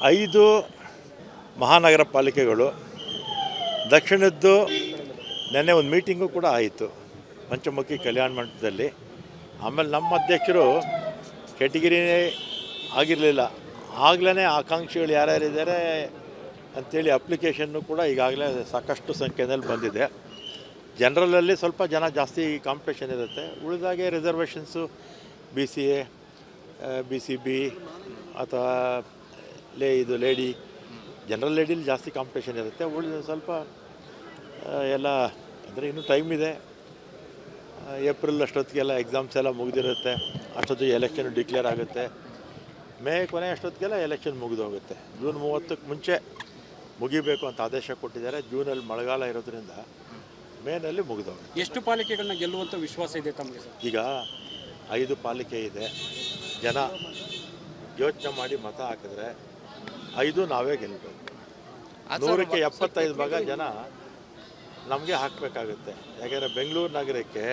5 ಮಹಾನಗರ ಪಾಲಿಕೆಗಳು, ದಕ್ಷಿಣದ್ದು ನೆನ್ನೆ ಒಂದು ಮೀಟಿಂಗು ಕೂಡ ಆಯಿತು ಪಂಚಮುಖಿ ಕಲ್ಯಾಣ ಮಂಟಪದಲ್ಲಿ. ಆಮೇಲೆ ನಮ್ಮ ಅಧ್ಯಕ್ಷರು ಕೆಟಗಿರಿನೇ ಆಗಿರಲಿಲ್ಲ, ಆಗಲೇ ಆಕಾಂಕ್ಷಿಗಳು ಯಾರ್ಯಾರಿದ್ದಾರೆ ಅಂಥೇಳಿ ಅಪ್ಲಿಕೇಶನ್ನು ಕೂಡ ಈಗಾಗಲೇ ಸಾಕಷ್ಟು ಸಂಖ್ಯೆಯಲ್ಲಿ ಬಂದಿದೆ. ಜನರಲಲ್ಲಿ ಸ್ವಲ್ಪ ಜನ ಜಾಸ್ತಿ ಕಾಂಪಿಟೇಷನ್ ಇರುತ್ತೆ. ಉಳಿದಾಗೆ ರಿಸರ್ವೇಷನ್ಸು BCA, BCB ಅಥವಾ ಲೇಡಿ ಜನರಲ್ ಲೇಡೀಲಿ ಜಾಸ್ತಿ ಕಾಂಪಿಟೇಷನ್ ಇರುತ್ತೆ. ಉಳಿದ ಸ್ವಲ್ಪ ಎಲ್ಲ ಅಂದರೆ ಇನ್ನೂ ಟೈಮ್ ಇದೆ. ಏಪ್ರಿಲ್ ಅಷ್ಟೊತ್ತಿಗೆಲ್ಲ ಎಕ್ಸಾಮ್ಸ್ ಎಲ್ಲ ಮುಗಿದಿರುತ್ತೆ. ಅಷ್ಟೊತ್ತಿಗೆ ಎಲೆಕ್ಷನ್ ಡಿಕ್ಲೇರ್ ಆಗುತ್ತೆ. ಮೇ ಕೊನೆ ಅಷ್ಟೊತ್ತಿಗೆಲ್ಲ ಎಲೆಕ್ಷನ್ ಮುಗಿದೋಗುತ್ತೆ. ಜೂನ್ 30ಕ್ಕೆ ಮುಂಚೆ ಮುಗಿಬೇಕು ಅಂತ ಆದೇಶ ಕೊಟ್ಟಿದ್ದಾರೆ. ಜೂನಲ್ಲಿ ಮಳೆಗಾಲ ಇರೋದ್ರಿಂದ ಮೇನಲ್ಲಿ ಮುಗಿದೋಗುತ್ತೆ. ಎಷ್ಟು ಪಾಲಿಕೆಗಳನ್ನ ಗೆಲ್ಲುವಂಥ ವಿಶ್ವಾಸ ಇದೆ ತಮಗೆ ಸರ್? ಈಗ 5 ಪಾಲಿಕೆ ಇದೆ. ಜನ ಯೋಚನೆ ಮಾಡಿ ಮತ ಹಾಕಿದ್ರೆ 5 ನಾವೇ ಗೆಲ್ಲಬೇಕು. 100ಕ್ಕೆ 75 ಭಾಗ ಜನ ನಮಗೆ ಹಾಕಬೇಕಾಗುತ್ತೆ. ಯಾಕೆಂದರೆ ಬೆಂಗಳೂರು ನಗರಕ್ಕೆ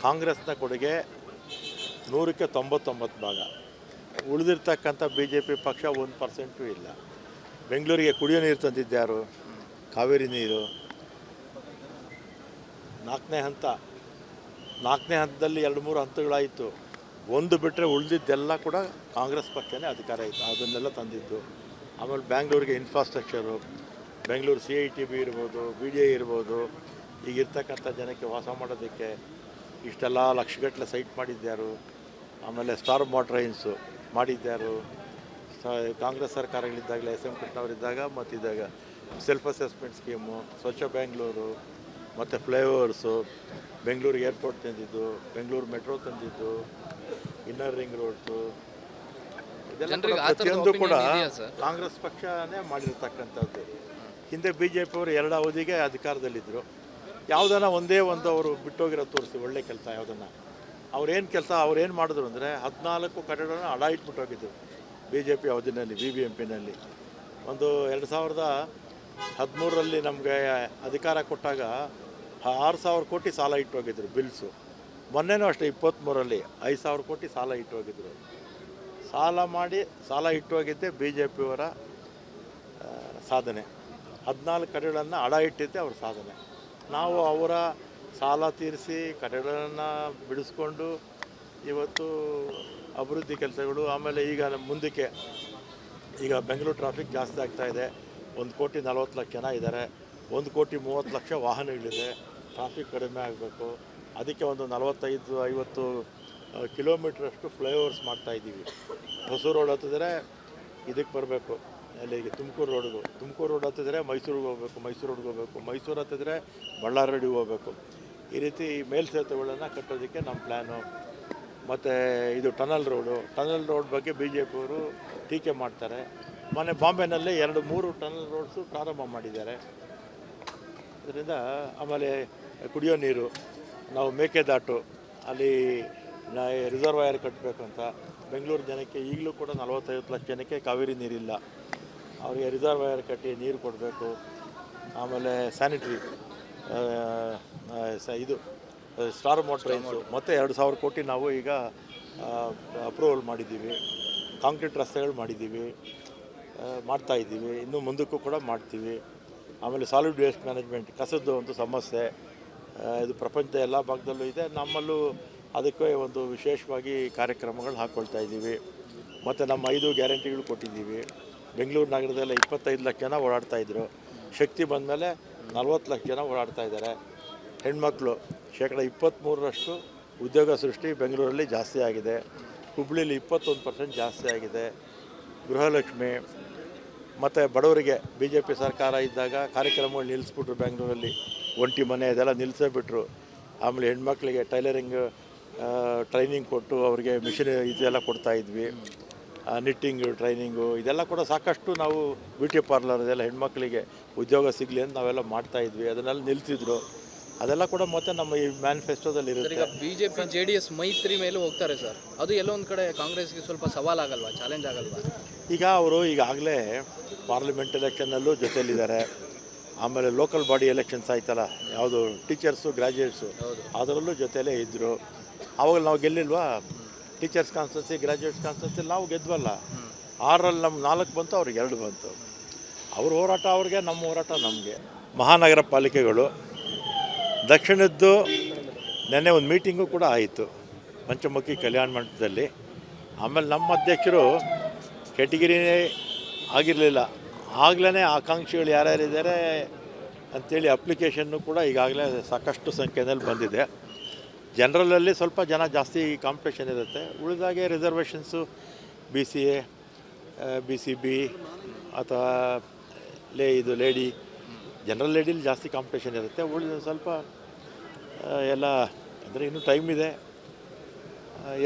ಕಾಂಗ್ರೆಸ್ನ ಕೊಡುಗೆ 100ಕ್ಕೆ 99 ಭಾಗ. ಉಳಿದಿರ್ತಕ್ಕಂಥ BJP ಪಕ್ಷ 1% ಇಲ್ಲ. ಬೆಂಗಳೂರಿಗೆ ಕುಡಿಯೋ ನೀರು ತಂದಿದ್ದ್ಯಾರು? ಕಾವೇರಿ ನೀರು. 4ನೇ ಹಂತದಲ್ಲಿ 2-3 ಹಂತಗಳಾಯಿತು. ಒಂದು ಬಿಟ್ಟರೆ ಉಳಿದಿದ್ದೆಲ್ಲ ಕೂಡ ಕಾಂಗ್ರೆಸ್ ಪಕ್ಷನೇ ಅಧಿಕಾರ ಇತ್ತು, ಅದನ್ನೆಲ್ಲ ತಂದಿದ್ದು. ಆಮೇಲೆ ಬ್ಯಾಂಗ್ಳೂರಿಗೆ ಇನ್ಫ್ರಾಸ್ಟ್ರಕ್ಚರು, ಬೆಂಗಳೂರು CITB ಇರ್ಬೋದು, BDI ಇರ್ಬೋದು, ಈಗಿರ್ತಕ್ಕಂಥ ಜನಕ್ಕೆ ವಾಸ ಮಾಡೋದಕ್ಕೆ ಇಷ್ಟೆಲ್ಲ ಲಕ್ಷಗಟ್ಟಲೆ ಸೈಟ್ ಮಾಡಿದ್ಯಾರು? ಆಮೇಲೆ ಸ್ಟಾರ್ ಮೋಟ್ರೈನ್ಸು ಮಾಡಿದ್ಯಾರು? ಕಾಂಗ್ರೆಸ್ ಸರ್ಕಾರಗಳಿದ್ದಾಗಲೇ SM ಕೃಷ್ಣವರಿದ್ದಾಗ ಮತ್ತಿದ್ದಾಗ self assessment scheme, Swachh Bengaluru, ಮತ್ತು ಫ್ಲೈಓವರ್ಸು, ಬೆಂಗಳೂರು ಏರ್ಪೋರ್ಟ್ ತಂದಿದ್ದು, ಬೆಂಗಳೂರು ಮೆಟ್ರೋ ತಂದಿದ್ದು, ಇನ್ನರ್ ರಿಂಗ್ ರೋಡ್ಸು, ಇದೆಲ್ಲ ಪ್ರತಿಯೊಂದು ಕೂಡ ಕಾಂಗ್ರೆಸ್ ಪಕ್ಷನೇ ಮಾಡಿರ್ತಕ್ಕಂಥದ್ದು. ಹಿಂದೆ BJP ಅವರು 2 ಅವಧಿಗೆ ಅಧಿಕಾರದಲ್ಲಿದ್ದರು. ಯಾವುದನ್ನ ಒಂದೇ ಒಂದು ಅವರು ಬಿಟ್ಟೋಗಿರೋ ತೋರಿಸಿ ಒಳ್ಳೆ ಕೆಲಸ ಯಾವುದನ್ನು ಅವ್ರೇನು ಮಾಡಿದ್ರು ಅಂದರೆ 14 ಕಟ್ಟಡನ ಅಡ ಇಟ್ಬಿಟ್ಟೋಗಿದ್ದು BJP ಅವಧಿನಲ್ಲಿ, BBMPನಲ್ಲಿ. ಒಂದು 2013ರಲ್ಲಿ ನಮಗೆ ಅಧಿಕಾರ ಕೊಟ್ಟಾಗ 6,000 ಕೋಟಿ ಸಾಲ ಇಟ್ಟೋಗಿದ್ರು ಬಿಲ್ಸು. ಮೊನ್ನೆನೂ ಅಷ್ಟೇ 23ರಲ್ಲಿ 5,000 ಕೋಟಿ ಸಾಲ ಇಟ್ಟೋಗಿದ್ರು. ಸಾಲ ಇಟ್ಟೋಗಿದ್ದೆ BJPಯವರ ಸಾಧನೆ. 14 ಕಡೆಗಳನ್ನು ಅಡ ಇಟ್ಟಿದ್ದೆ ಅವ್ರ ಸಾಧನೆ. ನಾವು ಅವರ ಸಾಲ ತೀರಿಸಿ ಕಡೆಗಳನ್ನು ಬಿಡಿಸ್ಕೊಂಡು ಇವತ್ತು ಅಭಿವೃದ್ಧಿ ಕೆಲಸಗಳು. ಆಮೇಲೆ ಈಗ ಬೆಂಗಳೂರು ಟ್ರಾಫಿಕ್ ಜಾಸ್ತಿ ಆಗ್ತಾಯಿದೆ. 1,40,00,000 ಜನ ಇದ್ದಾರೆ. 1,30,00,000 ವಾಹನಗಳಿದೆ. ಟ್ರಾಫಿಕ್ ಕಡಿಮೆ ಆಗಬೇಕು. ಅದಕ್ಕೆ ಒಂದು 45-50 ಕಿಲೋಮೀಟ್ರಷ್ಟು ಫ್ಲೈಓವರ್ಸ್ ಮಾಡ್ತಾಯಿದ್ದೀವಿ. ಹೊಸೂರು ರೋಡ್ ಹತ್ತಿದ್ರೆ ಇದಕ್ಕೆ ಬರಬೇಕು, ಅಲ್ಲಿಗೆ ತುಮಕೂರು ರೋಡ್ ಹತ್ತಿದ್ರೆ ಮೈಸೂರಿಗೆ ಹೋಗಬೇಕು, ಮೈಸೂರು ಹತ್ತಿದ್ರೆ ಬಳ್ಳಾರಿ ಹೋಗಬೇಕು. ಈ ರೀತಿ ಮೇಲ್ಸೇತುವೆಗಳನ್ನು ಕಟ್ಟೋದಕ್ಕೆ ನಮ್ಮ ಪ್ಲ್ಯಾನು. ಮತ್ತು ಇದು ಟನಲ್ ರೋಡ್ ಬಗ್ಗೆ BJPಯವರು ಟೀಕೆ ಮಾಡ್ತಾರೆ. ಮೊನ್ನೆ ಬಾಂಬೆನಲ್ಲಿ 2-3 ಟನಲ್ ರೋಡ್ಸು ಪ್ರಾರಂಭ ಮಾಡಿದ್ದಾರೆ. ಇದರಿಂದ ಆಮೇಲೆ ಕುಡಿಯೋ ನೀರು, ನಾವು ಮೇಕೆದಾಟು ಅಲ್ಲಿ ರಿಸರ್ವಾಯರ್ ಕಟ್ಟಬೇಕು ಅಂತ. ಬೆಂಗಳೂರು ಜನಕ್ಕೆ ಈಗಲೂ ಕೂಡ 40-50 ಲಕ್ಷ ಜನಕ್ಕೆ ಕಾವೇರಿ ನೀರಿಲ್ಲ. ಅವರಿಗೆ ರಿಸರ್ವಾಯರ್ ಕಟ್ಟಿ ನೀರು ಕೊಡಬೇಕು. ಆಮೇಲೆ ಸ್ಯಾನಿಟ್ರಿ ಇದು ಸ್ಟಾರ್ ಮೋಟ್ರೈನ್ಸು ಮತ್ತು 2,000 ಕೋಟಿ ನಾವು ಈಗ ಅಪ್ರೂವಲ್ ಮಾಡಿದ್ದೀವಿ. ಕಾಂಕ್ರೀಟ್ ರಸ್ತೆಗಳು ಮಾಡಿದ್ದೀವಿ, ಮಾಡ್ತಾಯಿದ್ದೀವಿ. ಇನ್ನು ಮುಂದಕ್ಕೂ ಕೂಡ ಮಾಡ್ತೀವಿ. ಆಮೇಲೆ ಸಾಲಿಡ್ ವೇಸ್ಟ್ ಮ್ಯಾನೇಜ್ಮೆಂಟ್, ಕಸದ್ದು ಒಂದು ಸಮಸ್ಯೆ ಇದು ಪ್ರಪಂಚದ ಎಲ್ಲ ಭಾಗದಲ್ಲೂ ಇದೆ. ನಮ್ಮಲ್ಲೂ ಅದಕ್ಕೆ ಒಂದು ವಿಶೇಷವಾಗಿ ಕಾರ್ಯಕ್ರಮಗಳು ಹಾಕ್ಕೊಳ್ತಾ ಇದ್ದೀವಿ. ಮತ್ತು ನಮ್ಮ 5 ಗ್ಯಾರಂಟಿಗಳು ಕೊಟ್ಟಿದ್ದೀವಿ. ಬೆಂಗಳೂರು ನಗರದಲ್ಲಿ 25 ಲಕ್ಷ ಜನ ಓಡಾಡ್ತಾಯಿದ್ರು. ಶಕ್ತಿ ಬಂದಮೇಲೆ 40 ಲಕ್ಷ ಜನ ಓಡಾಡ್ತಾ ಇದ್ದಾರೆ. ಹೆಣ್ಮಕ್ಳು 23% ಉದ್ಯೋಗ ಸೃಷ್ಟಿ ಬೆಂಗಳೂರಲ್ಲಿ ಜಾಸ್ತಿ ಆಗಿದೆ. ಹುಬ್ಬಳ್ಳಿಲಿ 21% ಜಾಸ್ತಿ ಆಗಿದೆ. ಗೃಹಲಕ್ಷ್ಮಿ ಮತ್ತು ಬಡವರಿಗೆ BJP ಸರ್ಕಾರ ಇದ್ದಾಗ ಕಾರ್ಯಕ್ರಮಗಳು ನಿಲ್ಲಿಸ್ಬಿಟ್ರು. ಬೆಂಗಳೂರಲ್ಲಿ ಒಂಟಿ ಮನೆ ಇದೆಲ್ಲ ನಿಲ್ಲಿಸೇ ಬಿಟ್ಟರು. ಆಮೇಲೆ ಹೆಣ್ಮಕ್ಳಿಗೆ ಟೈಲರಿಂಗ್ ಟ್ರೈನಿಂಗ್ ಕೊಟ್ಟು ಅವರಿಗೆ ಮಿಷಿನ್ ಇದೆಲ್ಲ ಕೊಡ್ತಾಯಿದ್ವಿ. ನಿಟ್ಟಿಂಗು ಟ್ರೈನಿಂಗು ಇದೆಲ್ಲ ಕೂಡ ಸಾಕಷ್ಟು ನಾವು ಬ್ಯೂಟಿ ಪಾರ್ಲರ್ ಇದೆಲ್ಲ ಹೆಣ್ಮಕ್ಳಿಗೆ ಉದ್ಯೋಗ ಸಿಗಲಿ ಅಂತ ನಾವೆಲ್ಲ ಮಾಡ್ತಾಯಿದ್ವಿ. ಅದನ್ನೆಲ್ಲ ನಿಲ್ಲಿಸಿದ್ರು. ಅದೆಲ್ಲ ಕೂಡ ಮತ್ತೆ ನಮ್ಮ ಈ ಮ್ಯಾನಿಫೆಸ್ಟೋದಲ್ಲಿ ಇರುತ್ತೆ. ಈಗ BJP JDS ಮೈತ್ರಿ ಮೇಲೂ ಹೋಗ್ತಾರೆ ಸರ್, ಅದು ಎಲ್ಲೋ ಒಂದು ಕಡೆ ಕಾಂಗ್ರೆಸ್ಗೆ ಸ್ವಲ್ಪ ಸವಾಲಾಗಲ್ವಾ, ಚಾಲೆಂಜ್ ಆಗಲ್ವಾ? ಈಗ ಅವರು ಈಗಾಗಲೇ ಪಾರ್ಲಿಮೆಂಟ್ ಎಲೆಕ್ಷನ್ನಲ್ಲೂ ಜೊತೆಯಲ್ಲಿದ್ದಾರೆ. ಆಮೇಲೆ ಲೋಕಲ್ ಬಾಡಿ ಎಲೆಕ್ಷನ್ಸ್ ಆಯ್ತಲ್ಲ, ಯಾವುದು ಟೀಚರ್ಸು ಗ್ರ್ಯಾಜುಯೇಟ್ಸು, ಅದರಲ್ಲೂ ಜೊತೆಯಲ್ಲೇ ಇದ್ದರು. ಆವಾಗ ನಾವು ಗೆಲ್ಲಿಲ್ವಾ? ಟೀಚರ್ಸ್ ಕಾನ್ಸ್ಟೆನ್ಸಿ ಗ್ರ್ಯಾಜುಯೇಟ್ಸ್ ಕಾನ್ಸ್ಟೆನ್ಸಿ ನಾವು ಗೆದ್ವಲ್ಲ. 6ರಲ್ಲಿ ನಮ್ಗೆ 4 ಬಂತು, ಅವ್ರಿಗೆ 2 ಬಂತು. ಅವ್ರ ಹೋರಾಟ ಅವ್ರಿಗೆ, ನಮ್ಮ ಹೋರಾಟ ನಮಗೆ. ಮಹಾನಗರ ಪಾಲಿಕೆಗಳು ದಕ್ಷಿಣದ್ದು ನೆನ್ನೆ ಒಂದು ಮೀಟಿಂಗು ಕೂಡ ಆಯಿತು ಪಂಚಮುಖಿ ಕಲ್ಯಾಣ ಮಂಟಪದಲ್ಲಿ. ಆಮೇಲೆ ನಮ್ಮ ಅಧ್ಯಕ್ಷರು ಕೆಟಗಿರಿ ಆಗಿರಲಿಲ್ಲ, ಆಗಲೇ ಆಕಾಂಕ್ಷಿಗಳು ಯಾರ್ಯಾರಿದ್ದಾರೆ ಅಂಥೇಳಿ ಅಪ್ಲಿಕೇಶನ್ನು ಕೂಡ ಈಗಾಗಲೇ ಸಾಕಷ್ಟು ಸಂಖ್ಯೆಯಲ್ಲಿ ಬಂದಿದೆ. ಜನರಲಲ್ಲಿ ಸ್ವಲ್ಪ ಜನ ಜಾಸ್ತಿ ಕಾಂಪಿಟೇಷನ್ ಇರುತ್ತೆ. ಉಳಿದಾಗೆ ರಿಸರ್ವೇಷನ್ಸು BCA, BCB ಅಥವಾ ಲೇಡಿ ಜನರಲ್ ಲೇಡೀಲಿ ಜಾಸ್ತಿ ಕಾಂಪಿಟೇಷನ್ ಇರುತ್ತೆ. ಉಳಿದ ಸ್ವಲ್ಪ ಎಲ್ಲ ಅಂದರೆ ಇನ್ನೂ ಟೈಮ್ ಇದೆ.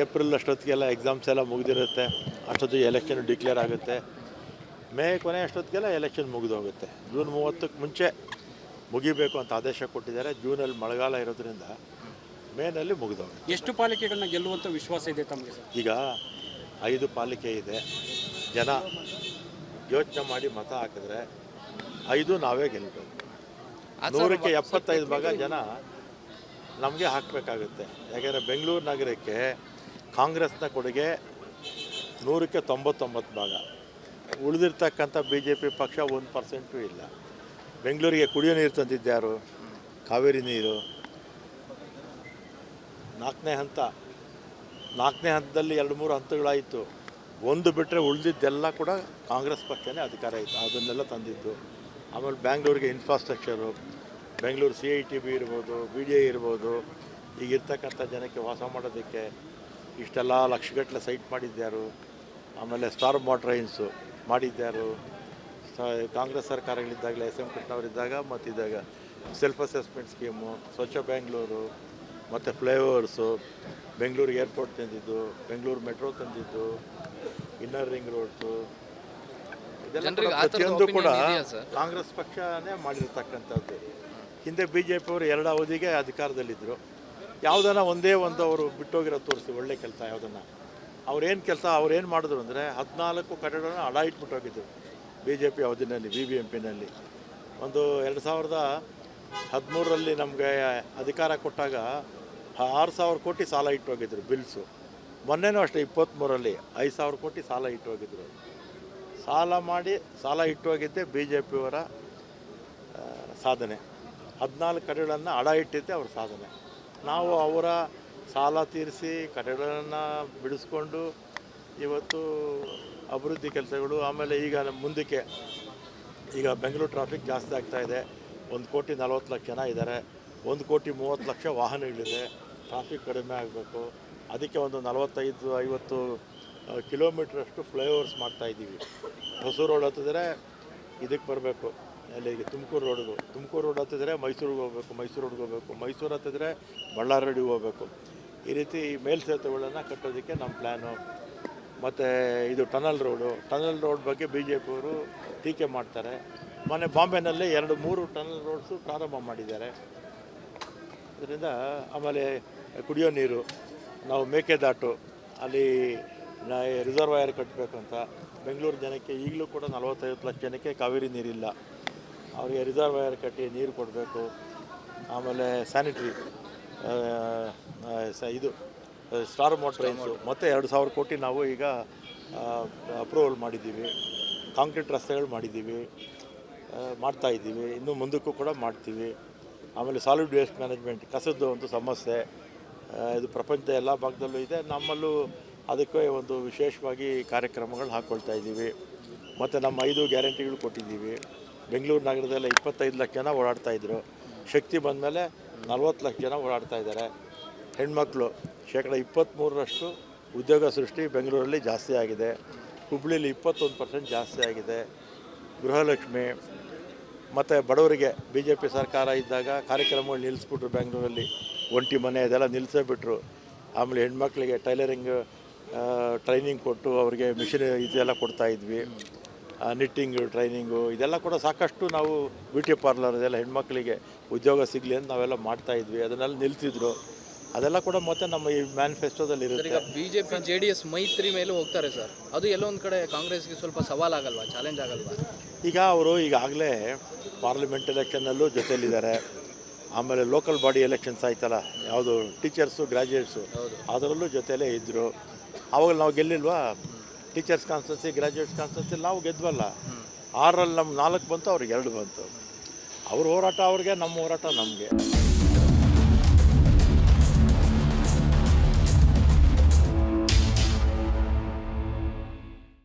ಏಪ್ರಿಲ್ ಅಷ್ಟೊತ್ತಿಗೆಲ್ಲ ಎಕ್ಸಾಮ್ಸ್ ಎಲ್ಲ ಮುಗಿದಿರುತ್ತೆ. ಅಷ್ಟೊತ್ತಿಗೆ ಎಲೆಕ್ಷನ್ ಡಿಕ್ಲೇರ್ ಆಗುತ್ತೆ. ಮೇ ಕೊನೆ ಅಷ್ಟೊತ್ತಿಗೆಲ್ಲ ಎಲೆಕ್ಷನ್ ಮುಗಿದೋಗುತ್ತೆ. ಜೂನ್ 30ಕ್ಕೆ ಮುಂಚೆ ಮುಗಿಬೇಕು ಅಂತ ಆದೇಶ ಕೊಟ್ಟಿದ್ದಾರೆ. ಜೂನಲ್ಲಿ ಮಳೆಗಾಲ ಇರೋದ್ರಿಂದ ಮೇನಲ್ಲಿ ಮುಗಿದೋಗುತ್ತೆ. ಎಷ್ಟು ಪಾಲಿಕೆಗಳನ್ನ ಗೆಲ್ಲುವಂಥ ವಿಶ್ವಾಸ ಇದೆ ತಮಗೆ ಸರ್? ಈಗ 5 ಪಾಲಿಕೆ ಇದೆ. ಜನ ಯೋಚನೆ ಮಾಡಿ ಮತ ಹಾಕಿದ್ರೆ 5 ನಾವೇ ಗೆಲ್ಲಬೇಕು. 100ಕ್ಕೆ 75 ಭಾಗ ಜನ ನಮಗೆ ಹಾಕಬೇಕಾಗುತ್ತೆ. ಯಾಕೆಂದರೆ ಬೆಂಗಳೂರು ನಗರಕ್ಕೆ ಕಾಂಗ್ರೆಸ್ನ ಕೊಡುಗೆ 100ಕ್ಕೆ 99 ಭಾಗ. ಉಳಿದಿರ್ತಕ್ಕಂಥ BJP ಪಕ್ಷ 1% ಇಲ್ಲ. ಬೆಂಗಳೂರಿಗೆ ಕುಡಿಯೋ ನೀರು ತಂದಿದ್ದ್ಯಾರು? ಕಾವೇರಿ ನೀರು. 4ನೇ ಹಂತದಲ್ಲಿ 2-3 ಹಂತಗಳಾಯಿತು. ಒಂದು ಬಿಟ್ಟರೆ ಉಳಿದಿದ್ದೆಲ್ಲ ಕೂಡ ಕಾಂಗ್ರೆಸ್ ಪಕ್ಷನೇ ಅಧಿಕಾರ ಇತ್ತು, ಅದನ್ನೆಲ್ಲ ತಂದಿದ್ದು. ಆಮೇಲೆ ಬ್ಯಾಂಗ್ಳೂರಿಗೆ ಇನ್ಫ್ರಾಸ್ಟ್ರಕ್ಚರು, ಬೆಂಗಳೂರು CITB ಇರ್ಬೋದು, BDI ಇರ್ಬೋದು, ಈಗಿರ್ತಕ್ಕಂಥ ಜನಕ್ಕೆ ವಾಸ ಮಾಡೋದಕ್ಕೆ ಇಷ್ಟೆಲ್ಲ ಲಕ್ಷಗಟ್ಟಲೆ ಸೈಟ್ ಮಾಡಿದ್ಯಾರು? ಆಮೇಲೆ ಸ್ಟಾರ್ ಮೋಟ್ರೈನ್ಸು ಮಾಡಿದ್ಯಾರು? ಕಾಂಗ್ರೆಸ್ ಸರ್ಕಾರಗಳಿದ್ದಾಗಲೇ SM ಕೃಷ್ಣವರಿದ್ದಾಗ ಮತ್ತಿದ್ದಾಗ self assessment scheme, Swachh Bengaluru, ಮತ್ತು ಫ್ಲೈಓವರ್ಸು, ಬೆಂಗಳೂರು ಏರ್ಪೋರ್ಟ್ ತಂದಿದ್ದು, ಬೆಂಗಳೂರು ಮೆಟ್ರೋ ತಂದಿದ್ದು, ಇನ್ನರ್ ರಿಂಗ್ ರೋಡ್ಸು, ಇದೆಲ್ಲ ಪ್ರತಿಯೊಂದು ಕೂಡ ಕಾಂಗ್ರೆಸ್ ಪಕ್ಷನೇ ಮಾಡಿರ್ತಕ್ಕಂಥದ್ದು. ಹಿಂದೆ BJP ಅವರು 2 ಅವಧಿಗೆ ಅಧಿಕಾರದಲ್ಲಿದ್ದರು. ಯಾವುದನ್ನ ಒಂದೇ ಒಂದು ಅವರು ಬಿಟ್ಟೋಗಿರೋ ತೋರಿಸಿ ಒಳ್ಳೆ ಕೆಲಸ ಯಾವುದನ್ನು ಅವ್ರೇನು ಮಾಡಿದ್ರು ಅಂದರೆ 14 ಕಟ್ಟಡನ ಅಡ ಇಟ್ಬಿಟ್ಟೋಗಿದ್ರು BJP ಅವಧಿನಲ್ಲಿ, BBMPನಲ್ಲಿ. ಒಂದು 2013ರಲ್ಲಿ ನಮಗೆ ಅಧಿಕಾರ ಕೊಟ್ಟಾಗ 6,000 ಕೋಟಿ ಸಾಲ ಇಟ್ಟೋಗಿದ್ರು ಬಿಲ್ಸು. ಮೊನ್ನೆನೂ ಅಷ್ಟೇ 23ರಲ್ಲಿ 5,000 ಕೋಟಿ ಸಾಲ ಇಟ್ಟೋಗಿದ್ರು. ಸಾಲ ಇಟ್ಟೋಗಿದ್ದೆ BJPಯವರ ಸಾಧನೆ. 14 ಕಡೆಗಳನ್ನು ಅಡ ಇಟ್ಟಿದ್ದೆ ಅವ್ರ ಸಾಧನೆ. ನಾವು ಅವರ ಸಾಲ ತೀರಿಸಿ ಕಡೆಗಳನ್ನು ಬಿಡಿಸ್ಕೊಂಡು ಇವತ್ತು ಅಭಿವೃದ್ಧಿ ಕೆಲಸಗಳು. ಆಮೇಲೆ ಮುಂದಕ್ಕೆ ಈಗ ಬೆಂಗಳೂರು ಟ್ರಾಫಿಕ್ ಜಾಸ್ತಿ ಆಗ್ತಾಯಿದೆ. 1,40,00,000 ಜನ ಇದ್ದಾರೆ. 1,30,00,000 ವಾಹನಗಳಿದೆ. ಟ್ರಾಫಿಕ್ ಕಡಿಮೆ ಆಗಬೇಕು. ಅದಕ್ಕೆ ಒಂದು 45-50 ಕಿಲೋಮೀಟ್ರಷ್ಟು ಫ್ಲೈಓವರ್ಸ್ ಮಾಡ್ತಾಯಿದ್ದೀವಿ. ಹೊಸೂರು ರೋಡ್ ಹತ್ತಿದ್ರೆ ಇದಕ್ಕೆ ಬರಬೇಕು, ಅಲ್ಲಿಗೆ ತುಮಕೂರು ರೋಡ್ ಹತ್ತಿದ್ರೆ ಮೈಸೂರಿಗೆ ಹೋಗ್ಬೇಕು, ಮೈಸೂರು ಹತ್ತಿದ್ರೆ ಬಳ್ಳಾರಿ ಹೋಗಬೇಕು. ಈ ರೀತಿ ಮೇಲ್ಸೇತುವೆಗಳನ್ನು ಕಟ್ಟೋದಕ್ಕೆ ನಮ್ಮ ಪ್ಲ್ಯಾನು. ಮತ್ತು ಇದು ಟನಲ್ ರೋಡ್ ಬಗ್ಗೆ BJPಯವರು ಟೀಕೆ ಮಾಡ್ತಾರೆ. ಮೊನ್ನೆ ಬಾಂಬೆನಲ್ಲಿ 2-3 ಟನಲ್ ರೋಡ್ಸು ಪ್ರಾರಂಭ ಮಾಡಿದ್ದಾರೆ. ಅದರಿಂದ ಆಮೇಲೆ ಕುಡಿಯೋ ನೀರು, ನಾವು ಮೇಕೆದಾಟು ಅಲ್ಲಿ ರಿಸರ್ವಾಯರ್ ಕಟ್ಟಬೇಕಂತ ಬೆಂಗಳೂರು ಜನಕ್ಕೆ ಈಗಲೂ ಕೂಡ 40-50 ಲಕ್ಷ ಜನಕ್ಕೆ ಕಾವೇರಿ ನೀರಿಲ್ಲ. ಅವರಿಗೆ ರಿಸರ್ವಾಯರ್ ಕಟ್ಟಿ ನೀರು ಕೊಡಬೇಕು. ಆಮೇಲೆ ಸ್ಯಾನಿಟ್ರಿ ಇದು ಸ್ಟಾರ್ ಮೋಟ್ರೈನ್ಸು ಮತ್ತು 2,000 ಕೋಟಿ ನಾವು ಈಗ ಅಪ್ರೂವಲ್ ಮಾಡಿದ್ದೀವಿ. ಕಾಂಕ್ರೀಟ್ ರಸ್ತೆಗಳು ಮಾಡಿದ್ದೀವಿ, ಮಾಡ್ತಾಯಿದ್ದೀವಿ. ಇನ್ನು ಮುಂದಕ್ಕೂ ಕೂಡ ಮಾಡ್ತೀವಿ. ಆಮೇಲೆ ಸಾಲಿಡ್ ವೇಸ್ಟ್ ಮ್ಯಾನೇಜ್ಮೆಂಟ್, ಕಸದ್ದು ಒಂದು ಸಮಸ್ಯೆ ಇದು ಪ್ರಪಂಚದ ಎಲ್ಲ ಭಾಗದಲ್ಲೂ ಇದೆ. ನಮ್ಮಲ್ಲೂ ಅದಕ್ಕೆ ಒಂದು ವಿಶೇಷವಾಗಿ ಕಾರ್ಯಕ್ರಮಗಳು ಹಾಕ್ಕೊಳ್ತಾ ಇದ್ದೀವಿ. ಮತ್ತು ನಮ್ಮ 5 ಗ್ಯಾರಂಟಿಗಳು ಕೊಟ್ಟಿದ್ದೀವಿ. ಬೆಂಗಳೂರು ನಗರದಲ್ಲಿ 25 ಲಕ್ಷ ಜನ ಓಡಾಡ್ತಾಯಿದ್ರು. ಶಕ್ತಿ ಬಂದಮೇಲೆ 40 ಲಕ್ಷ ಜನ ಓಡಾಡ್ತಾ ಇದ್ದಾರೆ. ಹೆಣ್ಮಕ್ಳು 23% ಉದ್ಯೋಗ ಸೃಷ್ಟಿ ಬೆಂಗಳೂರಲ್ಲಿ ಜಾಸ್ತಿ ಆಗಿದೆ. ಹುಬ್ಬಳ್ಳಿಲಿ 21% ಜಾಸ್ತಿ ಆಗಿದೆ. ಗೃಹಲಕ್ಷ್ಮಿ ಮತ್ತು ಬಡವರಿಗೆ BJP ಸರ್ಕಾರ ಇದ್ದಾಗ ಕಾರ್ಯಕ್ರಮಗಳು ನಿಲ್ಲಿಸ್ಬಿಟ್ರು. ಬೆಂಗಳೂರಲ್ಲಿ ಒಂಟಿ ಮನೆ ಇದೆಲ್ಲ ನಿಲ್ಲಿಸೇ ಬಿಟ್ಟರು. ಆಮೇಲೆ ಹೆಣ್ಮಕ್ಳಿಗೆ ಟೈಲರಿಂಗ್ ಟ್ರೈನಿಂಗ್ ಕೊಟ್ಟು ಅವರಿಗೆ ಮಿಷಿನ್ ಇದೆಲ್ಲ ಕೊಡ್ತಾಯಿದ್ವಿ. ನಿಟ್ಟಿಂಗು ಟ್ರೈನಿಂಗು ಇದೆಲ್ಲ ಕೂಡ ಸಾಕಷ್ಟು ನಾವು ಬ್ಯೂಟಿ ಪಾರ್ಲರ್ ಇದೆಲ್ಲ ಹೆಣ್ಮಕ್ಳಿಗೆ ಉದ್ಯೋಗ ಸಿಗಲಿ ಅಂತ ನಾವೆಲ್ಲ ಮಾಡ್ತಾಯಿದ್ವಿ. ಅದನ್ನೆಲ್ಲ ನಿಲ್ಲಿಸಿದ್ರು. ಅದೆಲ್ಲ ಕೂಡ ಮತ್ತೆ ನಮ್ಮ ಈ ಮ್ಯಾನಿಫೆಸ್ಟೋದಲ್ಲಿ ಇರುತ್ತೆ. ಈಗ BJP JDS ಮೈತ್ರಿ ಮೇಲೂ ಹೋಗ್ತಾರೆ ಸರ್, ಅದು ಎಲ್ಲೋ ಒಂದು ಕಡೆ ಕಾಂಗ್ರೆಸ್ಗೆ ಸ್ವಲ್ಪ ಸವಾಲಾಗಲ್ವಾ, ಚಾಲೆಂಜ್ ಆಗಲ್ವಾ? ಈಗ ಅವರು ಈಗಾಗಲೇ ಪಾರ್ಲಿಮೆಂಟ್ ಎಲೆಕ್ಷನ್ನಲ್ಲೂ ಜೊತೆಯಲ್ಲಿದ್ದಾರೆ. ಆಮೇಲೆ ಲೋಕಲ್ ಬಾಡಿ ಎಲೆಕ್ಷನ್ಸ್ ಆಯ್ತಲ್ಲ, ಯಾವುದು ಟೀಚರ್ಸು ಗ್ರ್ಯಾಜುಯೇಟ್ಸು, ಅದರಲ್ಲೂ ಜೊತೆಯಲ್ಲೇ ಇದ್ದರು. ಆವಾಗ ನಾವು ಗೆಲ್ಲಿಲ್ವಾ? ಟೀಚರ್ಸ್ ಕಾನ್ಸ್ಟೆನ್ಸಿ, ಗ್ರ್ಯಾಜುಯೇಟ್ಸ್ ಕಾನ್ಸ್ಟೆನ್ಸಿ ನಾವು ಗೆದ್ವಲ್ಲ. 6ರಲ್ಲಿ ನಮ್ಗೆ 4 ಬಂತು, ಅವ್ರಿಗೆ 2 ಬಂತು. ಅವ್ರ ಹೋರಾಟ ಅವ್ರಿಗೆ, ನಮ್ಮ ಹೋರಾಟ ನಮಗೆ.